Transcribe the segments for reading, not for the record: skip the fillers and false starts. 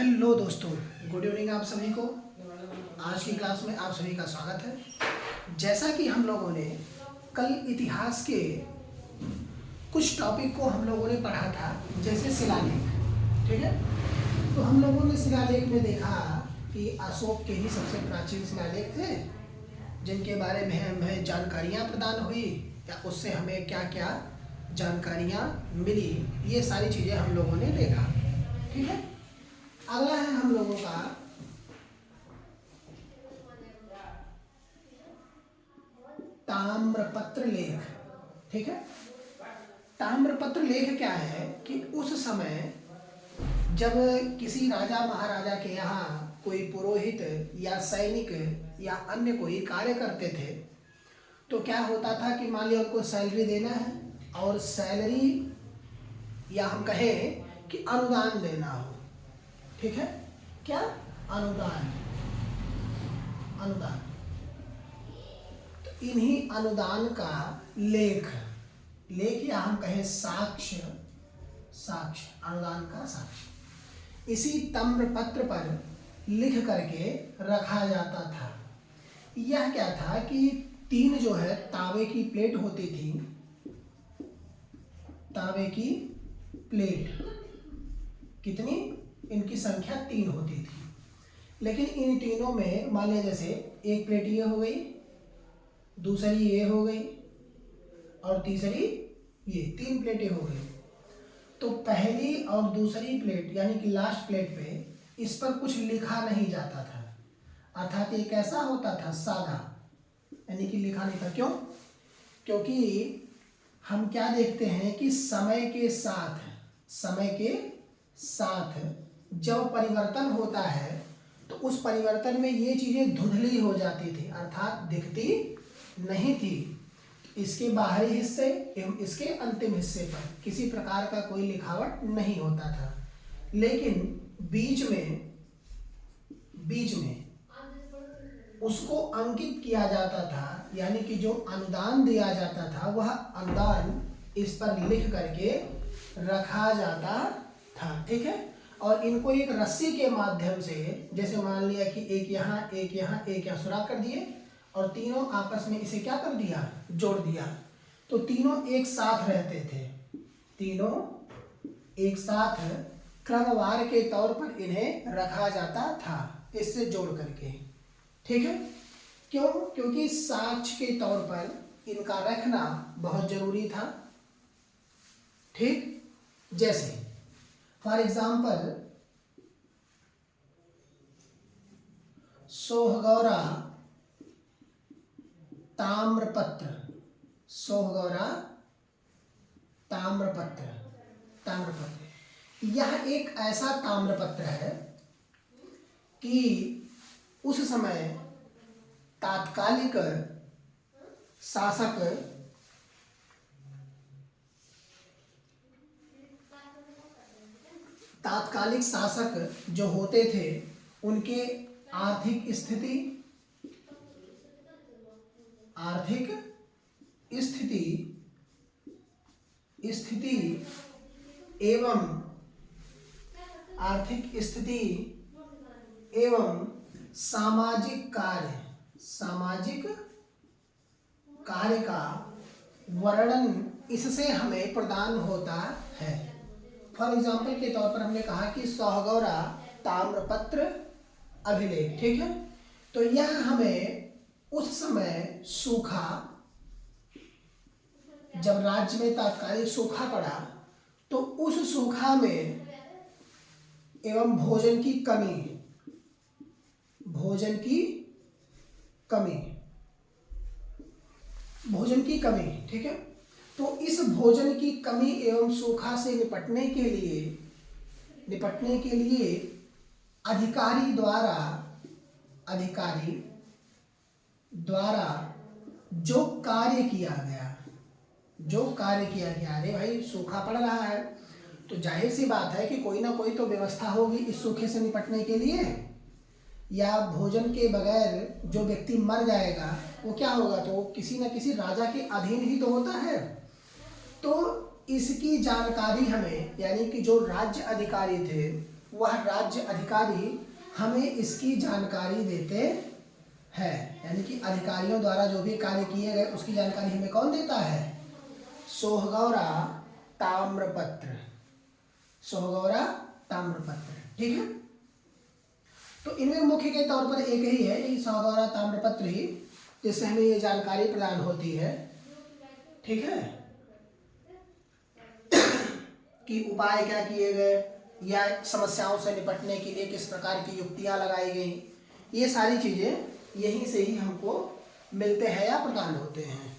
Hello दोस्तों, good evening आप सभी को। आज की क्लास में आप सभी का स्वागत है। जैसा कि हम लोगों ने कल इतिहास के कुछ टॉपिक को हम लोगों ने पढ़ा था, जैसे शिलालेख, ठीक है। तो हम लोगों ने शिलालेख में देखा कि अशोक के ही सबसे प्राचीन शिलालेख थे, जिनके बारे में हमें जानकारियाँ प्रदान हुई या उससे हमें क्या क्या जानकारियाँ मिली, ये सारी चीज़ें हम लोगों ने देखा, ठीक है। अगला है हम लोगों का ताम्रपत्र लेख, ठीक है। ताम्रपत्र लेख क्या है कि उस समय जब किसी राजा महाराजा के यहाँ कोई पुरोहित या सैनिक या अन्य कोई कार्य करते थे, तो क्या होता था कि मान लिया उनको सैलरी देना है, और सैलरी या हम कहें कि अनुदान देना हो, ठीक है। क्या? अनुदान। अनुदान तो इन्हीं अनुदान का लेख या हम कहें साक्ष्य अनुदान का साक्ष्य इसी ताम्रपत्र पर लिख करके रखा जाता था। यह क्या था कि 3 जो है तांबे की प्लेट होती थी, तांबे की प्लेट कितनी? इनकी संख्या 3 होती थी, लेकिन इन तीनों में मान लिया जैसे एक प्लेट ये हो गई, दूसरी ये हो गई और तीसरी ये, 3 प्लेटें हो गई। तो पहली और दूसरी प्लेट यानी कि लास्ट प्लेट पे इस पर कुछ लिखा नहीं जाता था, अर्थात ये कैसा होता था? सादा, यानी कि लिखा नहीं था। क्यों? क्योंकि हम क्या देखते हैं कि समय के साथ जब परिवर्तन होता है तो उस परिवर्तन में ये चीज़ें धुंधली हो जाती थी, अर्थात दिखती नहीं थी। इसके बाहरी हिस्से एवं इसके अंतिम हिस्से पर किसी प्रकार का कोई लिखावट नहीं होता था, लेकिन बीच में उसको अंकित किया जाता था, यानी कि जो अनुदान दिया जाता था वह अनुदान इस पर लिख करके रखा जाता था, ठीक है। और इनको एक रस्सी के माध्यम से, जैसे मान लिया कि एक यहाँ एक यहाँ एक यहाँ सुराख कर दिए और तीनों आपस में इसे क्या कर दिया? जोड़ दिया। तो तीनों एक साथ रहते थे, तीनों एक साथ क्रमवार के तौर पर इन्हें रखा जाता था, इससे जोड़ करके, ठीक है। क्यों? क्योंकि साक्ष्य के तौर पर इनका रखना बहुत जरूरी था, ठीक। जैसे फॉर एग्जाम्पल सोहगौरा ताम्रपत्र, यह एक ऐसा ताम्रपत्र है कि उस समय तात्कालिक शासक जो होते थे उनके आर्थिक स्थिति एवं सामाजिक कार्य का वर्णन इससे हमें प्रदान होता है। फॉर एग्जाम्पल के तौर पर हमने कहा कि सोहगौरा ताम्रपत्र अभिलेख, ठीक है। तो यह हमें उस समय सूखा, जब राज्य में तात्कालिक सूखा पड़ा तो उस सूखा में एवं भोजन की कमी, ठीक है। तो इस भोजन की कमी एवं सूखा से निपटने के लिए अधिकारी द्वारा जो कार्य किया गया, अरे भाई सूखा पड़ रहा है तो जाहिर सी बात है कि कोई ना कोई तो व्यवस्था होगी इस सूखे से निपटने के लिए, या भोजन के बगैर जो व्यक्ति मर जाएगा वो क्या होगा? तो किसी न किसी राजा के अधीन ही तो होता है। तो इसकी जानकारी हमें, यानी कि जो राज्य अधिकारी थे वह राज्य अधिकारी हमें इसकी जानकारी देते हैं। यानी कि अधिकारियों द्वारा जो भी कार्य किए गए उसकी जानकारी हमें कौन देता है? सोहगौरा ताम्रपत्र, सोहगौरा ताम्रपत्र। ठीक है, तो इनमें मुख्य के तौर पर एक ही है, ये सोहगौरा ताम्रपत्र ही, जिससे हमें ये जानकारी प्रदान होती है। ठीक है, कि उपाय क्या किए गए या समस्याओं से निपटने के लिए किस प्रकार की युक्तियां लगाई गई, ये सारी चीजें यहीं से ही हमको मिलते हैं या प्रदान होते हैं।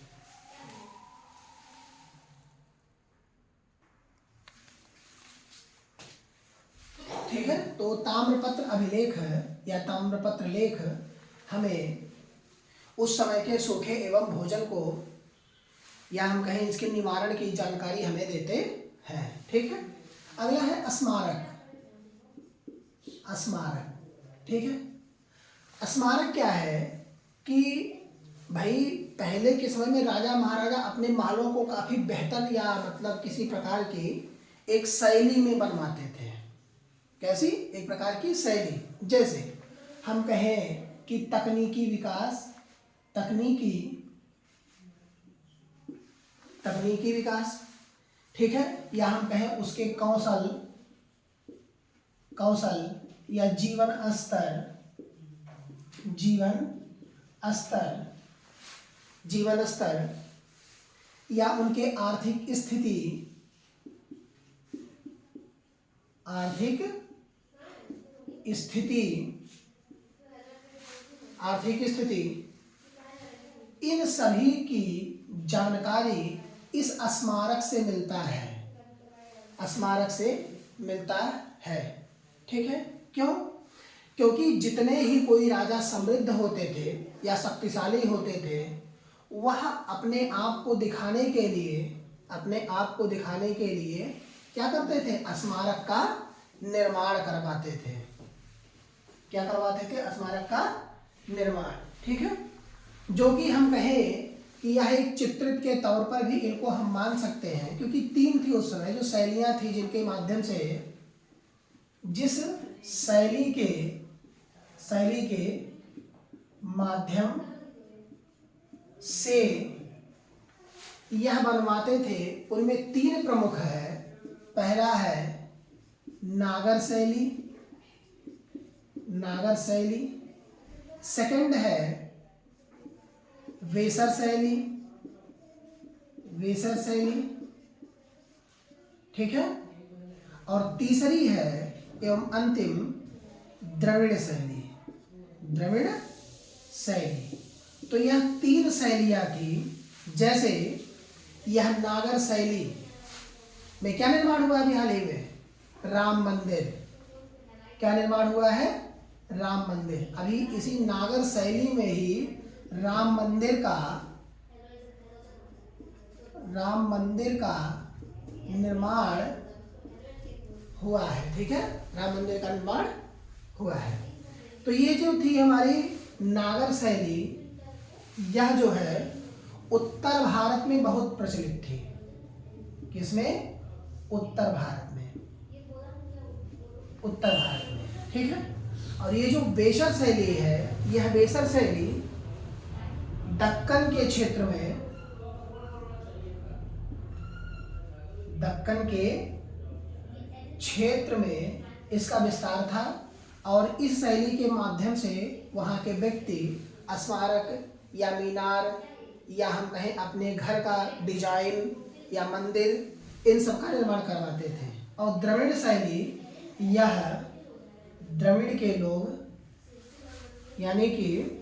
ठीक है, तो ताम्रपत्र अभिलेख या ताम्रपत्र लेख हमें उस समय के सूखे एवं भोजन को या हम कहें इसके निवारण की जानकारी हमें देते हैं। ठीक है, अगला है स्मारक। स्मारक, ठीक है, स्मारक क्या है कि भाई पहले के समय में राजा महाराजा अपने महलों को काफी बेहतर या मतलब किसी प्रकार की एक शैली में बनवाते थे। कैसी? एक प्रकार की शैली। जैसे हम कहें कि तकनीकी विकास, तकनीकी विकास, ठीक है, या हम कहें उसके कौशल या जीवन स्तर या उनके आर्थिक स्थिति, इन सभी की जानकारी इस स्मारक से मिलता है, स्मारक से मिलता है। ठीक है, क्यों? क्योंकि जितने ही कोई राजा समृद्ध होते थे या शक्तिशाली होते थे, वह अपने आप को दिखाने के लिए क्या करते थे? स्मारक का निर्माण करवाते थे। क्या करवाते थे? स्मारक का निर्माण। ठीक है, जो कि हम कहें कि यह एक चित्रित के तौर पर भी इनको हम मान सकते हैं, क्योंकि तीन थी उस समय जो शैलियां थी जिनके माध्यम से, जिस शैली के माध्यम से यह बनवाते थे, उनमें तीन प्रमुख है। पहला है नागर शैली, सेकंड है वेसर शैली, ठीक है, और तीसरी है एवं अंतिम द्रविड़ शैली। तो यह तीन शैलियां थी। जैसे यह नागर शैली में क्या निर्माण हुआ अभी हाल ही में? राम मंदिर। क्या निर्माण हुआ है? राम मंदिर। अभी इसी नागर शैली में ही राम मंदिर का निर्माण हुआ है। ठीक है, राम मंदिर का निर्माण हुआ है। तो ये जो थी हमारी नागर शैली, यह जो है उत्तर भारत में बहुत प्रचलित थी। किसमें? उत्तर भारत में। ठीक है, और ये जो बेसर शैली है, यह बेसर शैली दक्कन के क्षेत्र में इसका विस्तार था, और इस शैली के माध्यम से वहाँ के व्यक्ति स्मारक या मीनार या हम कहें अपने घर का डिजाइन या मंदिर, इन सब का निर्माण करवाते थे। और द्रविड़ शैली, यह द्रविड़ के लोग यानी कि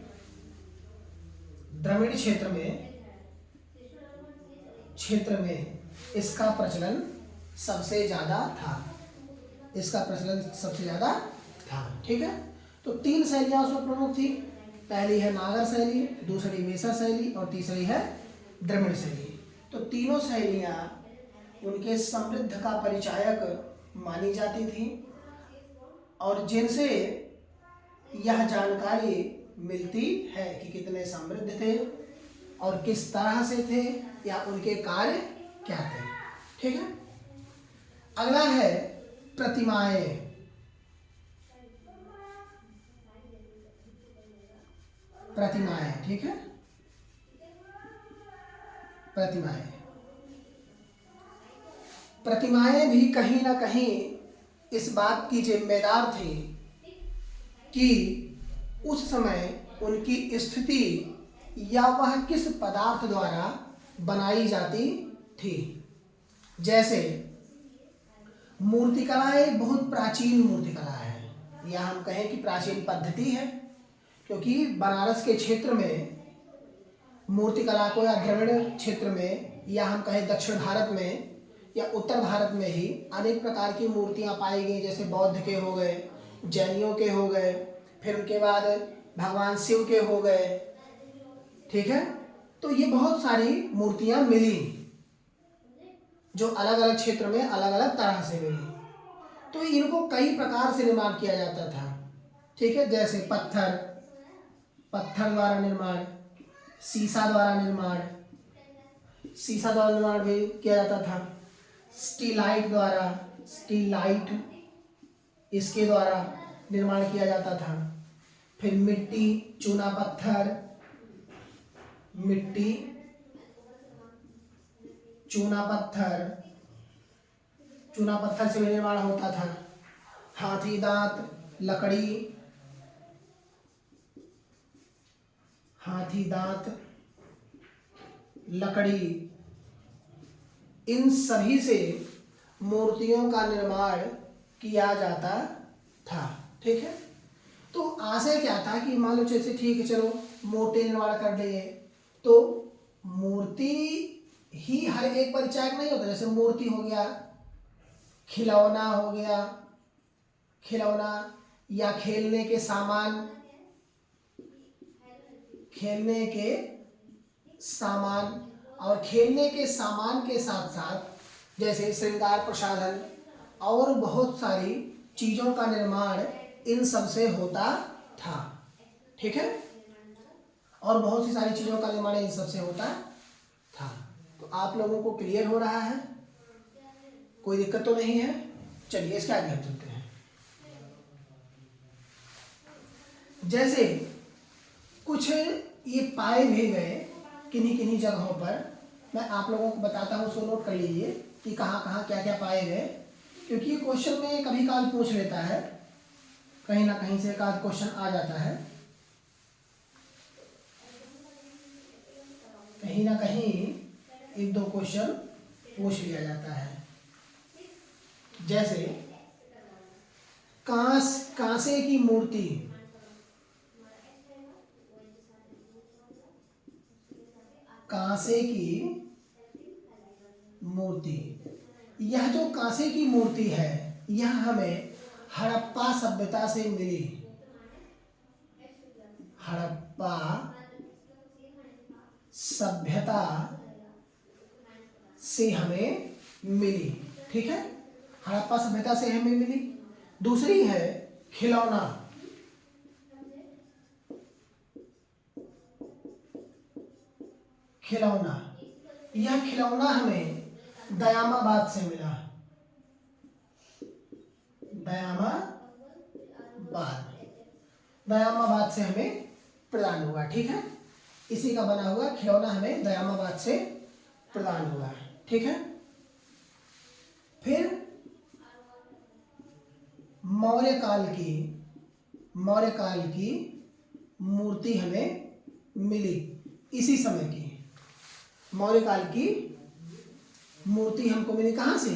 द्रविड़ क्षेत्र में इसका प्रचलन सबसे ज्यादा था। ठीक है, तो तीन शैलियां उसमें प्रमुख थी। पहली है नागर शैली, दूसरी वेसर शैली और तीसरी है द्रविड़ शैली। तो तीनों शैलियां उनके समृद्ध का परिचायक मानी जाती थी, और जिनसे यह जानकारी मिलती है कि कितने समृद्ध थे और किस तरह से थे या उनके कार्य क्या थे। ठीक है, अगला है प्रतिमाएं। प्रतिमाएं, ठीक है, प्रतिमाएं। प्रतिमाएं भी कहीं ना कहीं इस बात की जिम्मेदार थी कि उस समय उनकी स्थिति या वह किस पदार्थ द्वारा बनाई जाती थी। जैसे मूर्तिकला एक बहुत प्राचीन मूर्तिकला है, या हम कहें कि प्राचीन पद्धति है, क्योंकि बनारस के क्षेत्र में मूर्तिकला को, या द्रविड़ क्षेत्र में, या हम कहें दक्षिण भारत में या उत्तर भारत में ही अनेक प्रकार की मूर्तियां पाई गई। जैसे बौद्ध के हो गए, जैनियों के हो गए, फिर उनके बाद भगवान शिव के हो गए, ठीक है। तो ये बहुत सारी मूर्तियां मिली जो अलग अलग क्षेत्र में अलग अलग तरह से मिली। तो इनको कई प्रकार से निर्माण किया जाता था, ठीक है। जैसे पत्थर द्वारा निर्माण, शीशा द्वारा निर्माण भी किया जाता था, स्टीलाइट इसके द्वारा निर्माण किया जाता था। फिर मिट्टी, चूना पत्थर से भी निर्माण होता था। हाथी दांत लकड़ी, इन सभी से मूर्तियों का निर्माण किया जाता था, ठीक है। तो आशय क्या था कि मान लो जैसे ठीक है, चलो मूर्ति निर्माण कर लिए, तो मूर्ति ही हर एक परिचायक नहीं होता। जैसे मूर्ति हो गया, खिलौना हो गया, या खेलने के सामान और खेलने के सामान के साथ साथ जैसे श्रृंगार प्रसाधन और बहुत सारी चीजों का निर्माण इन सब से होता था, ठीक है। और बहुत सी सारी चीजों का निर्माण इन सब से होता था। तो आप लोगों को क्लियर हो रहा है, कोई दिक्कत तो नहीं है। चलिए इसके आगे हम चलते हैं। जैसे कुछ ये पाए भी गए किन्हीं किन्हीं जगहों पर, मैं आप लोगों को बताता हूँ, सो नोट कर लीजिए कि कहाँ कहाँ क्या क्या पाए गए, क्योंकि ये क्वेश्चन में कभी काल पूछ लेता है, कहीं ना कहीं से एक आध क्वेश्चन आ जाता है, कहीं ना कहीं एक दो क्वेश्चन पूछ लिया जाता है। जैसे कांसे की मूर्ति, यह जो कांसे की मूर्ति है, यह हमें हड़प्पा सभ्यता से मिली। हड़प्पा सभ्यता से हमें मिली, ठीक है। हड़प्पा सभ्यता से हमें मिली। दूसरी है खिलौना। यह खिलौना हमें दयामाबाद से मिला। दयामाबाद से हमें प्रदान हुआ, ठीक है। इसी का बना हुआ खिलौना हमें दयामाबाद से प्रदान हुआ, ठीक है। फिर मौर्य काल की मूर्ति हमें मिली। इसी समय की मौर्य काल की मूर्ति हमको मिली, कहाँ से?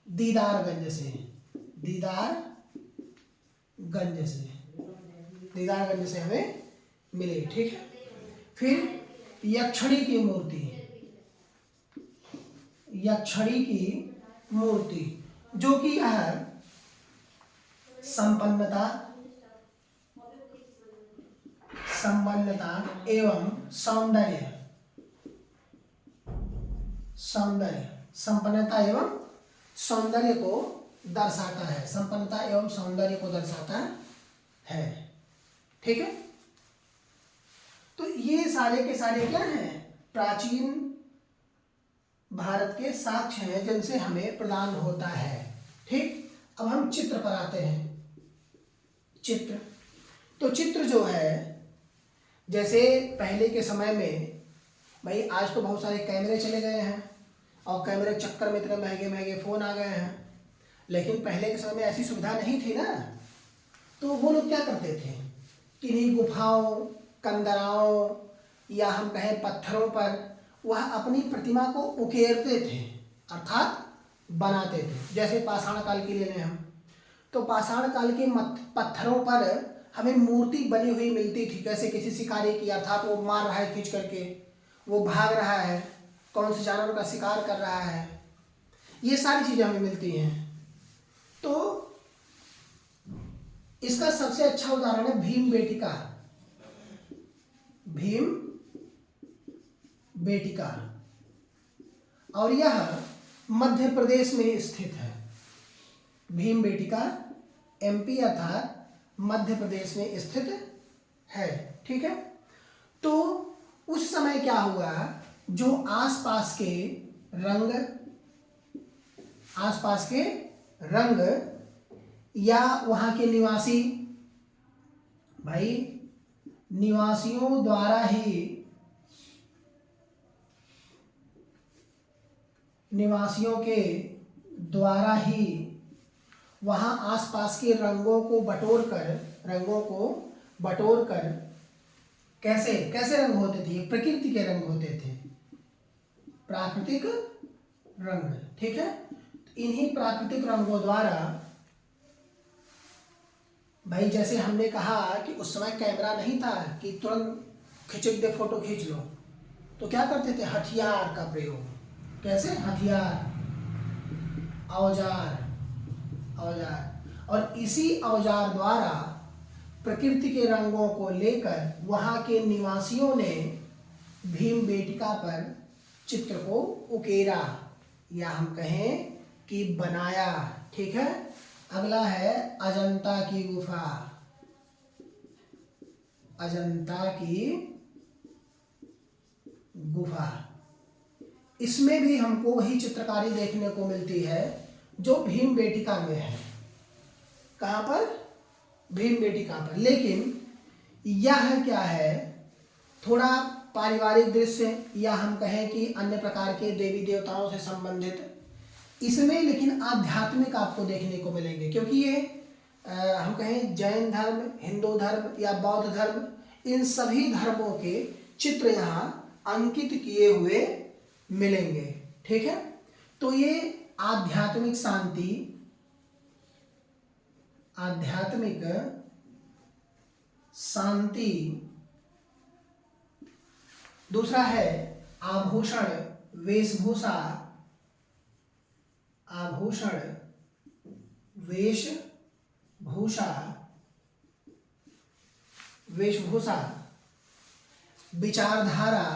दीदारगंज से हमें मिली, ठीक है। फिर यक्षिणी की मूर्ति जो कि यह संपन्नता एवं सौंदर्य, संपन्नता एवं सौंदर्य को दर्शाता है। संपन्नता एवं सौंदर्य को दर्शाता है, ठीक है। तो ये सारे के सारे क्या हैं? प्राचीन भारत के साक्ष्य हैं जिनसे हमें प्रदान होता है, ठीक। अब हम चित्र पर आते हैं। चित्र जो है जैसे पहले के समय में भाई, आज तो बहुत सारे कैमरे चले गए हैं और कैमरे के चक्कर में इतने महंगे महंगे फ़ोन आ गए हैं, लेकिन पहले के समय में ऐसी सुविधा नहीं थी ना। तो वो लोग क्या करते थे, किन्हीं गुफाओं, कंदराओं या हम कहें पत्थरों पर वह अपनी प्रतिमा को उकेरते थे, अर्थात बनाते थे। जैसे पाषाण काल की ले लें हम, तो पाषाण काल के पत्थरों पर हमें मूर्ति बनी हुई मिलती थी, कैसे किसी शिकारी की, अर्थात वो मार रहा है खींच करके, वो भाग रहा है, कौन से जानवर का शिकार कर रहा है, ये सारी चीज़ें हमें मिलती हैं। तो इसका सबसे अच्छा उदाहरण है भीम बेटिका। भीम बेटिका, और यह मध्य प्रदेश में स्थित है। भीम बेटिका एमपी अर्थात मध्य प्रदेश में स्थित है। ठीक है। तो उस समय क्या हुआ, जो आसपास के रंग या वहां के निवासी भाई, निवासियों द्वारा ही वहां आसपास के रंगों को बटोर कर कैसे कैसे रंग होते थे, प्रकृति के रंग होते थे, प्राकृतिक रंग। ठीक है। इन्हीं प्राकृतिक रंगों द्वारा भाई, जैसे हमने कहा कि उस समय कैमरा नहीं था कि तुरंत खिंच दे फोटो खींच लो, तो क्या करते थे, हथियार का प्रयोग। कैसे, हथियार, औजार, और इसी औजार द्वारा प्रकृति के रंगों को लेकर वहां के निवासियों ने भीम बेटिका पर चित्र को उकेरा, या हम कहें कि बनाया। ठीक है। अगला है अजंता की गुफा। अजंता की गुफा, इसमें भी हमको वही चित्रकारी देखने को मिलती है जो भीम बेटिका में है। कहाँ पर, भीम बेटिका पर। लेकिन यह क्या है, थोड़ा पारिवारिक दृश्य या हम कहें कि अन्य प्रकार के देवी देवताओं से संबंधित, इसमें लेकिन आध्यात्मिक आपको देखने को मिलेंगे, क्योंकि ये हम कहें जैन धर्म, हिंदू धर्म या बौद्ध धर्म, इन सभी धर्मों के चित्र यहाँ अंकित किए हुए मिलेंगे। ठीक है। तो ये आध्यात्मिक शांति। दूसरा है आभूषण वेशभूषा। विचारधारा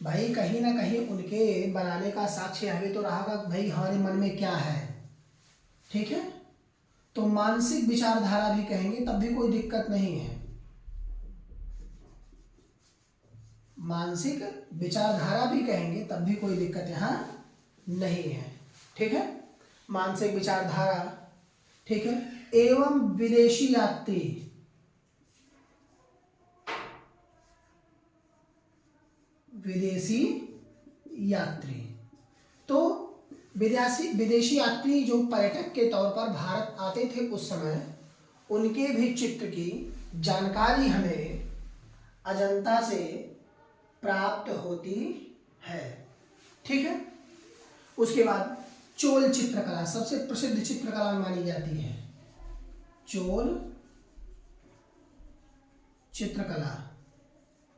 भाई, कहीं ना कहीं उनके बनाने का साक्ष्य हमें तो रहा भाई हमारे मन में क्या है। ठीक है। तो मानसिक विचारधारा भी कहेंगे तब भी कोई दिक्कत नहीं है। मानसिक विचारधारा भी कहेंगे तब भी कोई दिक्कत यहाँ नहीं है। ठीक है। मानसिक विचारधारा। ठीक है। एवं विदेशी यात्री। तो विदेशी यात्री जो पर्यटक के तौर पर भारत आते थे उस समय, उनके भी चित्र की जानकारी हमें अजंता से प्राप्त होती है। ठीक है। उसके बाद चोल चित्रकला सबसे प्रसिद्ध चित्रकला मानी जाती है। चोल चित्रकला।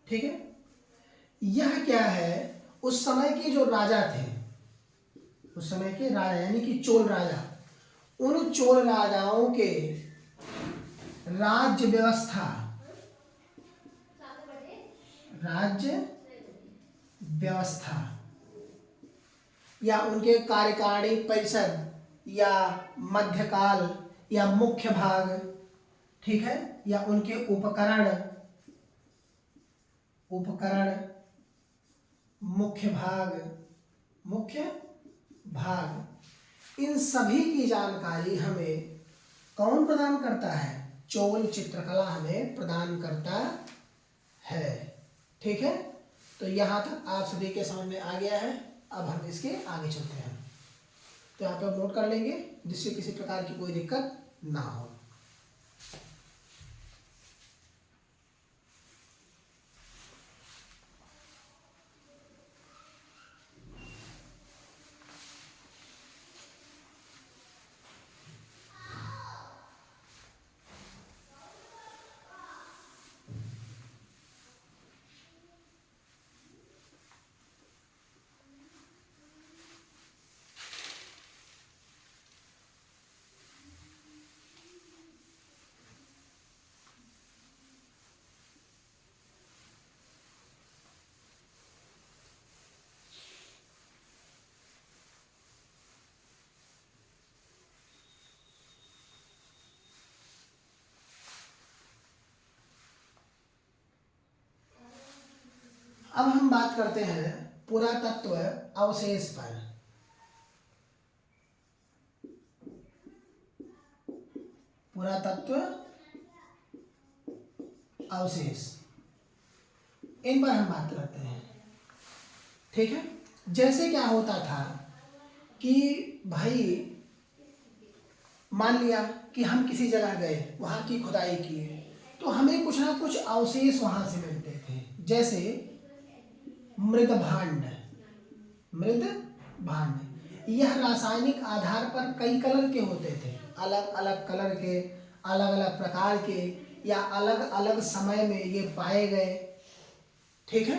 ठीक है। यह क्या है, उस समय के जो राजा थे, उस समय के राजा यानी कि चोल राजा, उन चोल राजाओं के राज्य व्यवस्था या उनके कार्यकारिणी परिषद या मध्यकाल या मुख्य भाग, ठीक है, या उनके उपकरण मुख्य भाग इन सभी की जानकारी हमें कौन प्रदान करता है? चोल चित्रकला हमें प्रदान करता है। ठीक है, तो यहाँ तक आप सभी के समझ में आ गया है। अब हम इसके आगे चलते हैं, तो यहाँ पे आप नोट कर लेंगे जिससे किसी प्रकार की कोई दिक्कत ना हो। अब हम बात करते हैं पुरातत्व अवशेष पर। पुरातत्व अवशेष, इन पर हम बात करते हैं। ठीक है, जैसे क्या होता था कि भाई मान लिया कि हम किसी जगह गए, वहाँ की खुदाई की, तो हमें कुछ ना कुछ अवशेष वहाँ से मिलते थे। जैसे मृदभांड। मृदभांड यह रासायनिक आधार पर कई कलर के होते थे, अलग अलग कलर के, अलग अलग प्रकार के, या अलग अलग समय में ये पाए गए। ठीक है,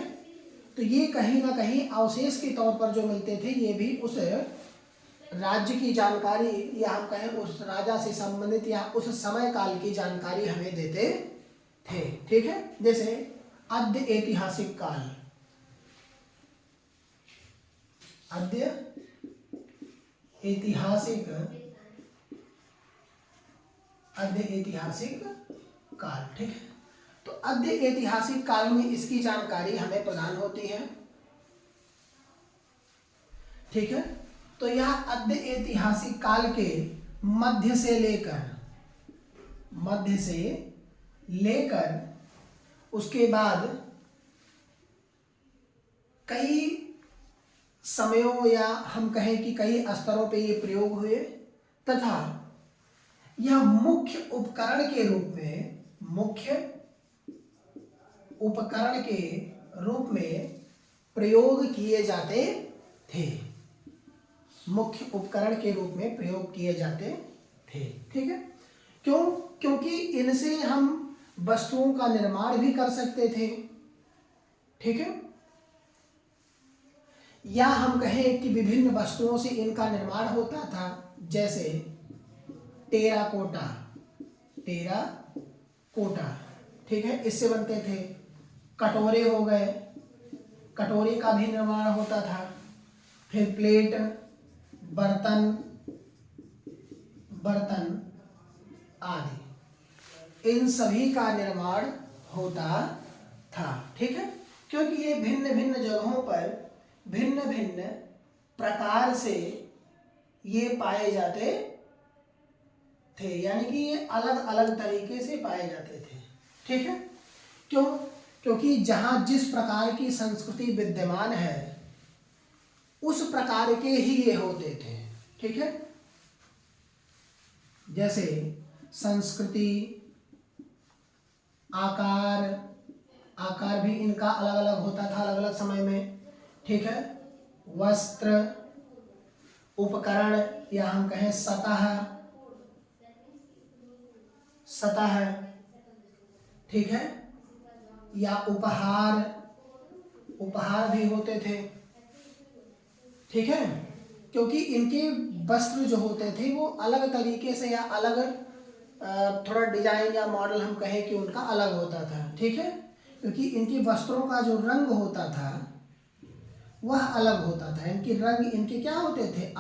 तो ये कहीं ना कहीं अवशेष के तौर पर जो मिलते थे, ये भी उस राज्य की जानकारी, या हम कहें उस राजा से संबंधित या उस समय काल की जानकारी हमें देते थे। ठीक है, जैसे अद्य ऐतिहासिक काल, अद्य ऐतिहासिक, अद्य ऐतिहासिक काल। ठीक है, तो अद्य ऐतिहासिक काल में इसकी जानकारी हमें प्रदान होती है। ठीक है, तो यह अद्य ऐतिहासिक काल के मध्य से लेकर उसके बाद कई समयों, या हम कहें कि कई स्तरों पे ये प्रयोग हुए, तथा यह मुख्य उपकरण के रूप में प्रयोग किए जाते थे। मुख्य उपकरण के रूप में प्रयोग किए जाते थे। ठीक है, क्यों? क्योंकि इनसे हम वस्तुओं का निर्माण भी कर सकते थे। ठीक है, या हम कहें कि विभिन्न वस्तुओं से इनका निर्माण होता था, जैसे टेराकोटा। ठीक है, इससे बनते थे। कटोरे हो गए, कटोरे का भी निर्माण होता था। फिर प्लेट, बर्तन आदि, इन सभी का निर्माण होता था। ठीक है, क्योंकि ये भिन्न भिन्न जगहों पर भिन्न भिन्न प्रकार से ये पाए जाते थे, यानी कि ये अलग अलग तरीके से पाए जाते थे। ठीक है, क्यों? क्योंकि जहाँ जिस प्रकार की संस्कृति विद्यमान है, उस प्रकार के ही ये होते थे। ठीक है, जैसे संस्कृति, आकार भी इनका अलग अलग होता था, अलग अलग समय में। ठीक है, वस्त्र, उपकरण, या हम कहें सतह। ठीक है, या उपहार भी होते थे। ठीक है, क्योंकि इनके वस्त्र जो होते थे वो अलग तरीके से, या अलग थोड़ा डिजाइन या मॉडल हम कहें कि उनका अलग होता था। ठीक है, क्योंकि इनके वस्त्रों का जो रंग होता था वह अलग होता था। इनके रंग, इनके क्या होते थे?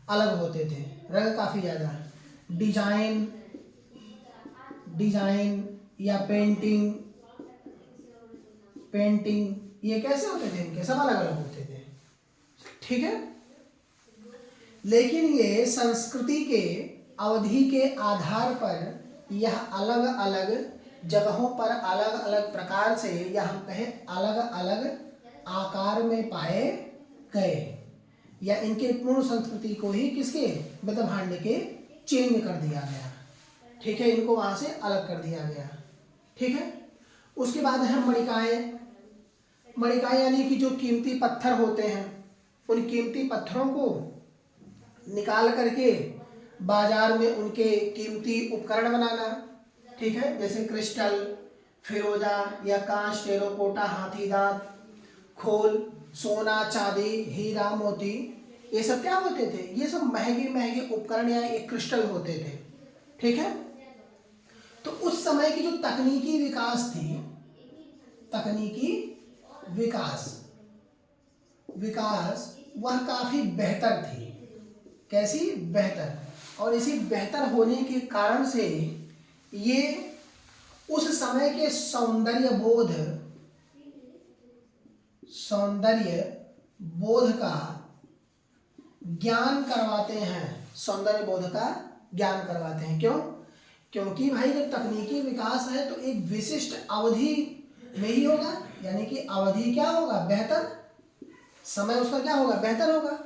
अलग होते थे, रंग काफी ज्यादा। डिजाइन या पेंटिंग ये कैसे होते थे? इनके सब अलग अलग होते थे। ठीक है, लेकिन ये संस्कृति के अवधि के आधार पर यह अलग अलग जगहों पर अलग अलग प्रकार से या हम कहें अलग अलग आकार में पाए गए, या इनके पूर्ण संस्कृति को ही किसके ब्रह्मांड के चेंज कर दिया गया। ठीक है, इनको वहां से अलग कर दिया गया। ठीक है, उसके बाद है मणिकाएं। मणिकाएं यानी कि जो कीमती पत्थर होते हैं, उन कीमती पत्थरों को निकाल करके बाजार में उनके कीमती उपकरण बनाना। ठीक है, जैसे क्रिस्टल, फिरोजा या कांच, टेराकोटा, हाथी दांत, खोल, सोना, चांदी, हीरा, मोती, ये सब क्या होते थे? ये सब महंगे महंगे उपकरण या एक क्रिस्टल होते थे। ठीक है, तो उस समय की जो तकनीकी विकास थी, तकनीकी विकास वह काफी बेहतर थी। कैसी? बेहतर। और इसी बेहतर होने के कारण से ये उस समय के सौंदर्य बोध का ज्ञान करवाते हैं। सौंदर्य बोध का ज्ञान करवाते हैं। क्यों? क्योंकि भाई जब तकनीकी विकास है तो एक विशिष्ट अवधि में ही होगा, यानी कि अवधि क्या होगा? बेहतर। समय उसका क्या होगा? बेहतर होगा।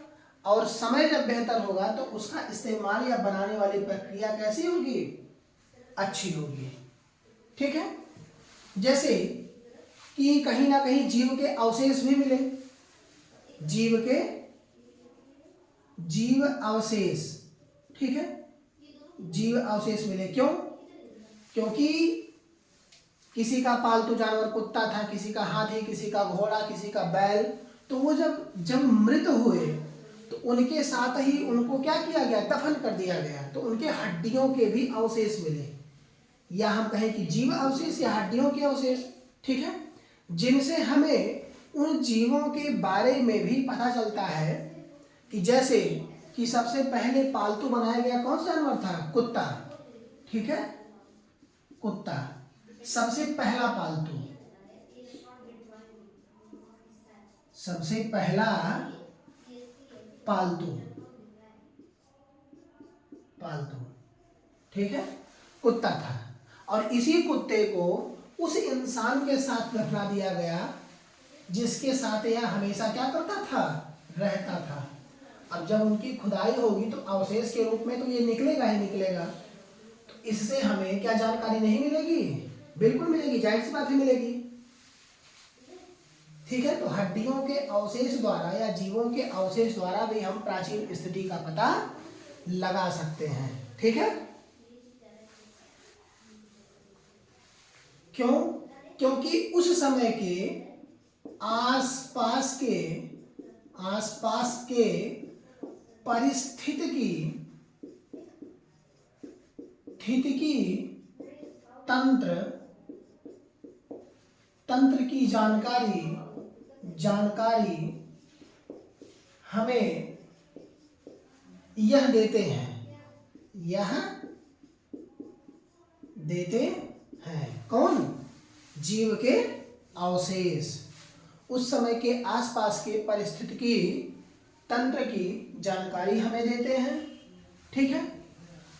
और समय जब बेहतर होगा तो उसका इस्तेमाल या बनाने वाली प्रक्रिया कैसी होगी? अच्छी होगी। ठीक है, जैसे कि कहीं ना कहीं जीव के अवशेष भी मिले। जीव अवशेष, ठीक है, जीव अवशेष मिले। क्यों? क्योंकि किसी का पालतू जानवर कुत्ता था, किसी का हाथी, किसी का घोड़ा, किसी का बैल, तो वो जब मृत हुए तो उनके साथ ही उनको क्या किया गया? दफन कर दिया गया। तो उनके हड्डियों के भी अवशेष मिले, या हम कहें कि जीव अवशेष या हड्डियों के अवशेष। ठीक है, जिनसे हमें उन जीवों के बारे में भी पता चलता है कि जैसे कि सबसे पहले पालतू बनाया गया कौन सा जानवर था? कुत्ता। ठीक है, कुत्ता सबसे पहला पालतू, सबसे पहला पालतू। ठीक है, कुत्ता था। और इसी कुत्ते को उस इंसान के साथ दफना दिया गया जिसके साथ यह हमेशा क्या करता था? रहता था। अब जब उनकी खुदाई होगी तो अवशेष के रूप में तो ये निकलेगा ही निकलेगा। तो इससे हमें क्या जानकारी नहीं मिलेगी? बिल्कुल मिलेगी, जाहिर सी बात ही मिलेगी। ठीक है, तो हड्डियों के अवशेष द्वारा या जीवों के अवशेष द्वारा भी हम प्राचीन स्थिति का पता लगा सकते हैं। ठीक है, क्यों? क्योंकि उस समय के आसपास के परिस्थितिकी तंत्र की जानकारी हमें यह देते हैं। कौन? जीव के अवशेष उस समय के आसपास के पारिस्थितिकी तंत्र की जानकारी हमें देते हैं। ठीक है,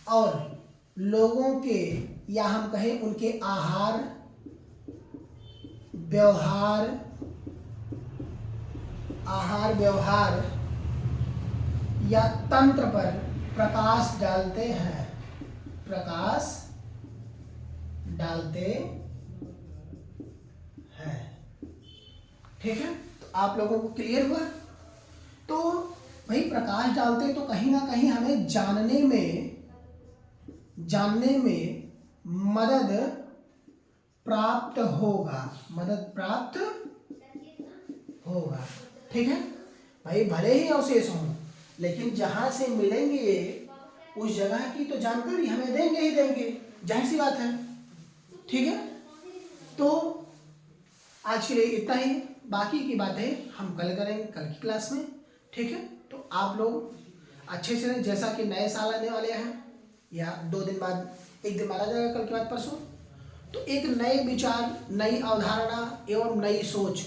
और लोगों के या हम कहें उनके आहार व्यवहार या तंत्र पर प्रकाश डालते हैं। ठीक है, तो आप लोगों को क्लियर हुआ? तो भाई प्रकाश डालते तो कहीं ना कहीं हमें जानने में मदद प्राप्त होगा। ठीक है भाई, भले ही अवशेष हों लेकिन जहां से मिलेंगे उस जगह की तो जानकारी हमें देंगे ही देंगे, जाहिर सी बात है। ठीक है, तो आज के लिए इतना ही, बाकी की बातें हम कल करेंगे, कल की क्लास में। ठीक है, तो आप लोग अच्छे से, जैसा कि नए साल आने वाले हैं या 2 दिन बाद, 1 दिन बाद आ जाएगा, कल के बाद परसों, तो एक नए विचार, नई अवधारणा एवं नई सोच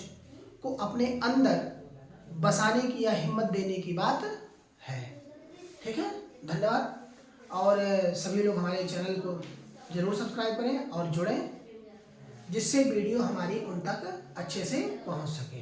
को अपने अंदर बसाने की या हिम्मत देने की बात है। ठीक है, धन्यवाद। और सभी लोग हमारे चैनल को ज़रूर सब्सक्राइब करें और जुड़ें, जिससे वीडियो हमारी उन तक अच्छे से पहुंच सके।